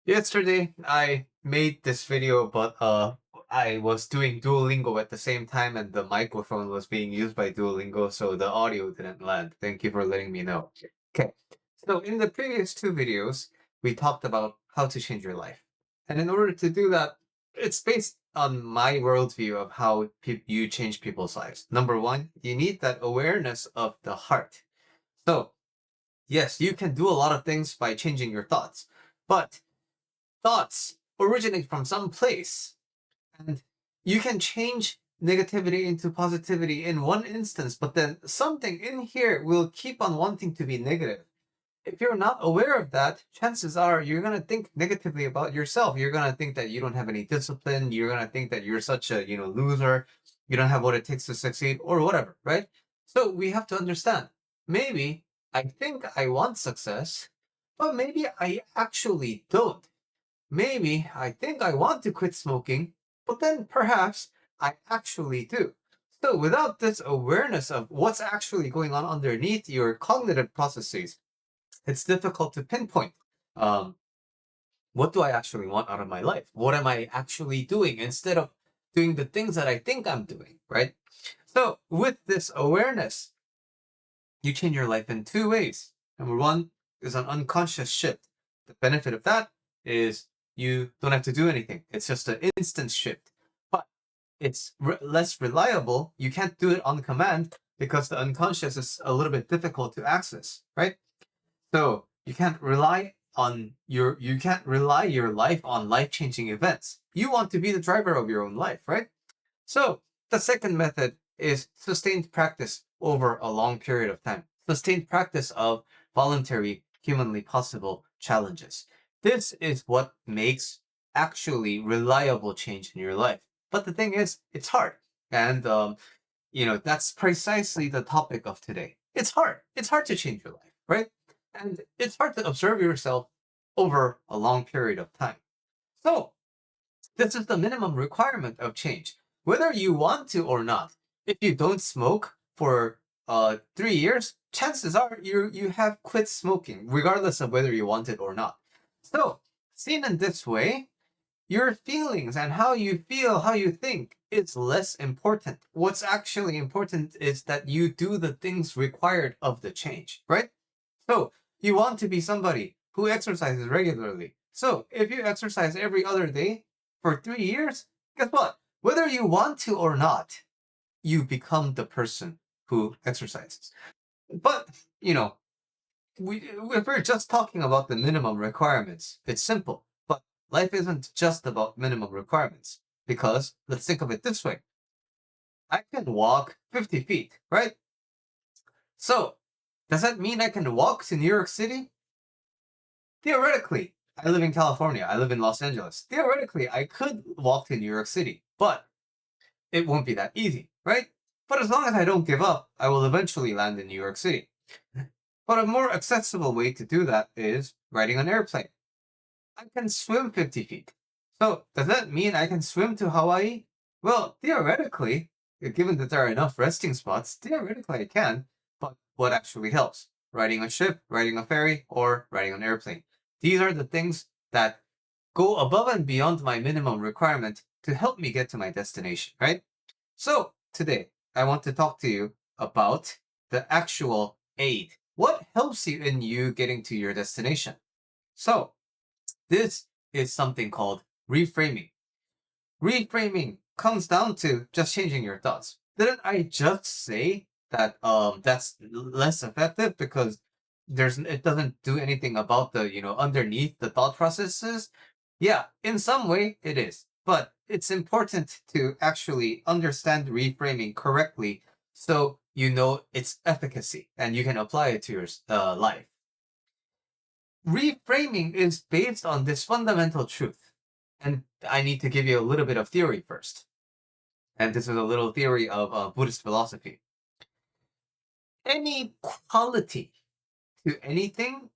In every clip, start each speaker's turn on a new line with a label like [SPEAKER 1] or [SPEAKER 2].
[SPEAKER 1] Yesterday, I made this video, but I was doing Duolingo at the same time, and the microphone was being used by Duolingo, so the audio didn't land. Thank you for letting me know. Okay, so in the previous two videos, we talked about how to change your life. And in order to do that, it's based on my worldview of how you change people's lives. Number one, you need that awareness of the heart. So, yes, you can do a lot of things by changing your thoughts, but thoughts originate from some place, and you can change negativity into positivity in one instance, but then something in here will keep on wanting to be negative. If you're not aware of that, chances are you're going to think negatively about yourself. You're going to think that you don't have any discipline. You're going to think that you're such a, loser. You don't have what it takes to succeed or whatever, right? So we have to understand, maybe I think I want success, but maybe I actually don't. Maybe I think I want to quit smoking, but then perhaps I actually do. So without this awareness of what's actually going on underneath your cognitive processes, it's difficult to pinpoint, um, what do I actually want out of my life? What am I actually doing instead of doing the things that I think I'm doing, right? So with this awareness, you change your life in two ways. Number one is an unconscious shift. The benefit of that is you don't have to do anything. It's just an instant shift. But it's less reliable. You can't do it on command because the unconscious is a little bit difficult to access, right? So you can't rely your life on life-changing events. You want to be the driver of your own life, right? So the second method is sustained practice over a long period of time. Sustained practice of voluntary, humanly possible challenges. This is what makes actually reliable change in your life. But the thing is, it's hard. And, that's precisely the topic of today. It's hard. It's hard to change your life, right? And it's hard to observe yourself over a long period of time. So this is the minimum requirement of change, whether you want to or not. If you don't smoke for 3 years, chances are you have quit smoking, regardless of whether you want it or not. So, seen in this way, your feelings and how you feel, how you think, is less important. What's actually important is that you do the things required of the change, right? So, you want to be somebody who exercises regularly. So, if you exercise every other day for 3 years, guess what? Whether you want to or not, you become the person who exercises. But, you know, if we're just talking about the minimum requirements, it's simple. But life isn't just about minimum requirements. Because let's think of it this way. I can walk 50 feet, right? So, does that mean I can walk to New York City? Theoretically, I live in California. I live in Los Angeles. Theoretically, I could walk to New York City, but it won't be that easy, right? But as long as I don't give up, I will eventually land in New York City. But a more accessible way to do that is riding an airplane. I can swim 50 feet. So, does that mean I can swim to Hawaii? Well, theoretically, given that there are enough resting spots, theoretically I can. But what actually helps? Riding a ship, riding a ferry, or riding an airplane. These are the things that go above and beyond my minimum requirement to help me get to my destination, right? So, today, I want to talk to you about the actual aid. What helps you in you getting to your destination? So, this is something called reframing. Reframing comes down to just changing your thoughts. Didn't I just say that that's less effective because it doesn't do anything about the, underneath the thought processes? Yeah, in some way it is. But it's important to actually understand reframing correctly so you know its efficacy and you can apply it to your life. Reframing is based on this fundamental truth. And I need to give you a little bit of theory first. And this is a little theory of Buddhist philosophy. Any quality to anything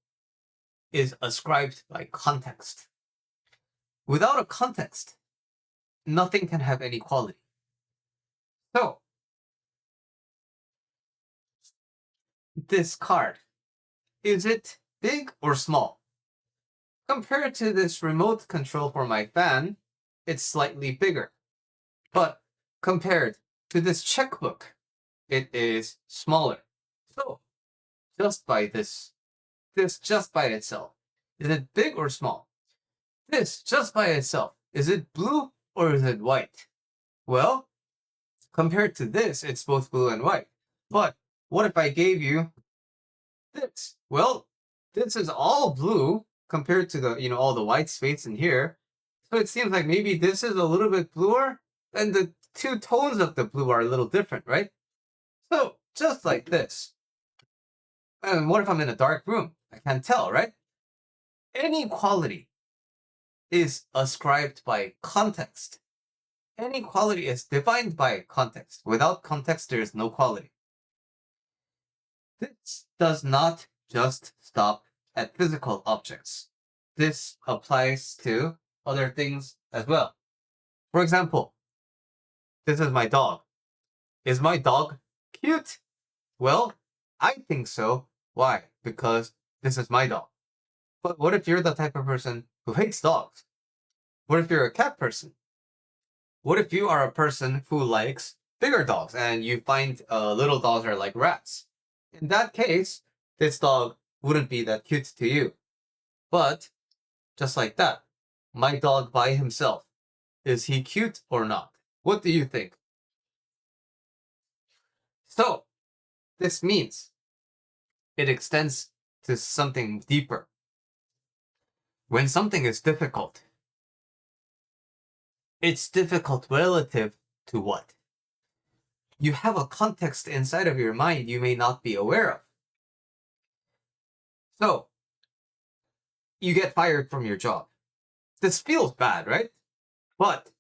[SPEAKER 1] is ascribed by context. Without a context, nothing can have any quality. So, this card, is it big or small? Compared to this remote control for my fan, it's slightly bigger. But compared to this checkbook, it is smaller. So just by this just by itself, is it big or small? This just by itself, is it blue or is it white? Well, compared to this, it's both blue and white. But what if I gave you this? Well, this is all blue compared to the, all the white space in here. So it seems like maybe this is a little bit bluer, and the two tones of the blue are a little different, right? So just like this. And what if I'm in a dark room? I can't tell, right? Any quality is ascribed by context. Any quality is defined by context. Without context, there is no quality. This does not just stop at physical objects. This applies to other things as well. For example, this is my dog. Is my dog cute? Well, I think so. Why? Because this is my dog. But what if you're the type of person who hates dogs? What if you're a cat person? What if you are a person who likes bigger dogs and you find little dogs are like rats? In that case, this dog wouldn't be that cute to you. But just like that, my dog by himself, is he cute or not? What do you think? So, this means it extends to something deeper. When something is difficult, it's difficult relative to what? You have a context inside of your mind you may not be aware of. So, you get fired from your job. This feels bad, right? But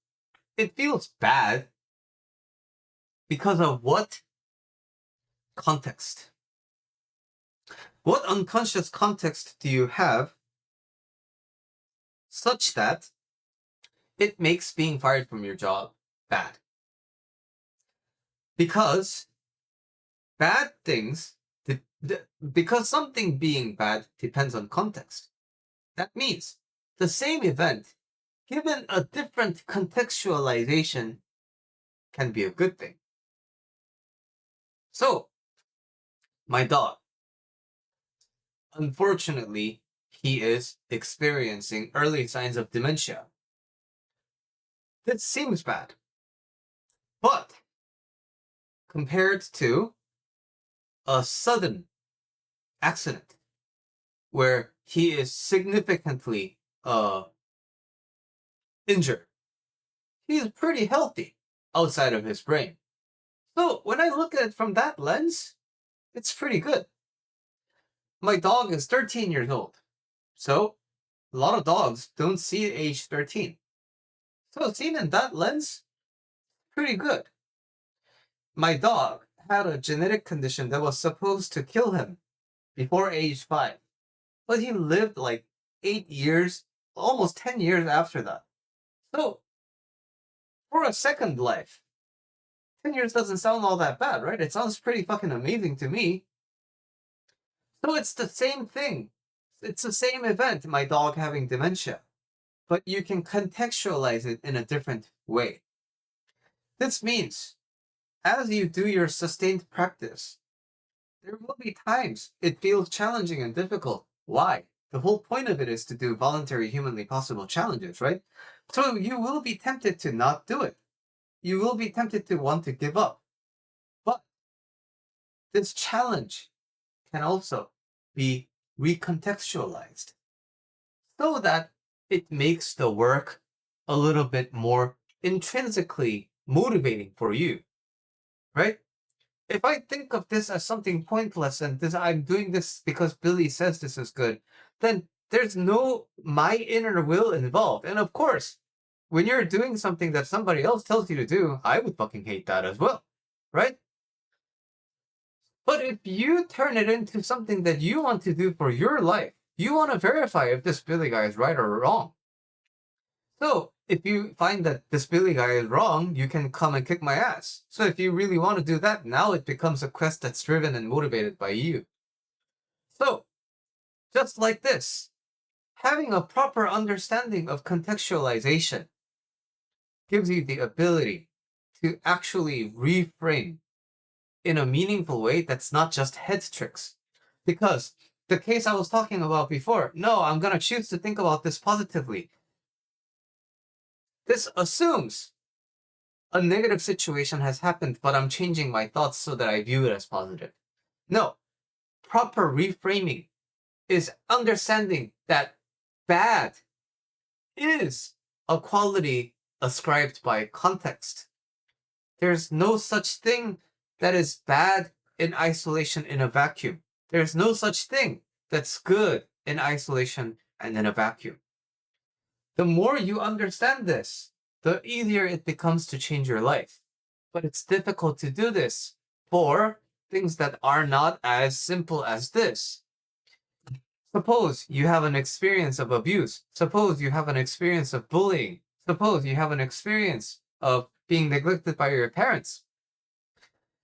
[SPEAKER 1] it feels bad because of what? Context. What unconscious context do you have such that it makes being fired from your job bad? Because bad things, because something being bad depends on context. That means the same event, given a different contextualization, can be a good thing. So, my dog, unfortunately, he is experiencing early signs of dementia. That seems bad. But compared to a sudden accident where he is significantly injured, he is pretty healthy outside of his brain. So when I look at it from that lens, it's pretty good. My dog is 13 years old. So a lot of dogs don't see age 13. So seen in that lens, pretty good. My dog had a genetic condition that was supposed to kill him before age 5. But he lived like 8 years, almost 10 years after that. So for a second life, 10 years doesn't sound all that bad, right? It sounds pretty fucking amazing to me. So it's the same thing. It's the same event, my dog having dementia. But you can contextualize it in a different way. This means, as you do your sustained practice, there will be times it feels challenging and difficult. Why? The whole point of it is to do voluntary, humanly possible challenges, right? So you will be tempted to not do it. You will be tempted to want to give up. But this challenge can also be recontextualized so that it makes the work a little bit more intrinsically motivating for you, right? If I think of this as something pointless and I'm doing this because Billy says this is good, then there's no my inner will involved. And of course, when you're doing something that somebody else tells you to do, I would fucking hate that as well, right? But if you turn it into something that you want to do for your life, you want to verify if this Billy guy is right or wrong. So if you find that this Billy guy is wrong, you can come and kick my ass. So if you really want to do that, now it becomes a quest that's driven and motivated by you. So, just like this, Having a proper understanding of contextualization gives you the ability to actually reframe in a meaningful way that's not just head tricks. Because the case I was talking about before, no, I'm going to choose to think about this positively. This assumes a negative situation has happened, but I'm changing my thoughts so that I view it as positive. No, proper reframing is understanding that bad is a quality ascribed by context. There's no such thing that is bad in isolation in a vacuum. There's no such thing that's good in isolation and in a vacuum. The more you understand this, the easier it becomes to change your life. But it's difficult to do this for things that are not as simple as this. Suppose you have an experience of abuse. Suppose you have an experience of bullying. Suppose you have an experience of being neglected by your parents.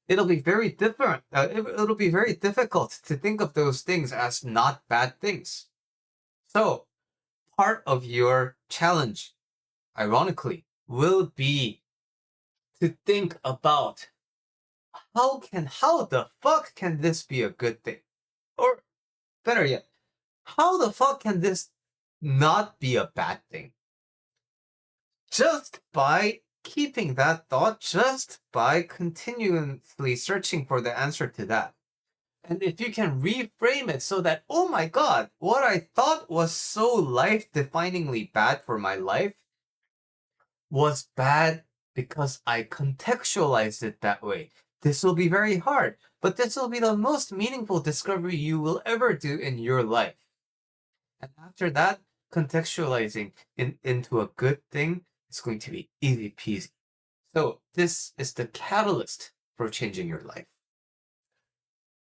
[SPEAKER 1] It'll be very different. It'll be very difficult to think of those things as not bad things. So, part of your challenge, ironically, will be to think about how the fuck can this be a good thing? Or better yet, how the fuck can this not be a bad thing? Just by keeping that thought, just by continuously searching for the answer to that. And if you can reframe it so that, oh my god, what I thought was so life-definingly bad for my life was bad because I contextualized it that way. This will be very hard, but this will be the most meaningful discovery you will ever do in your life. And after that, contextualizing into a good thing is going to be easy peasy. So this is the catalyst for changing your life.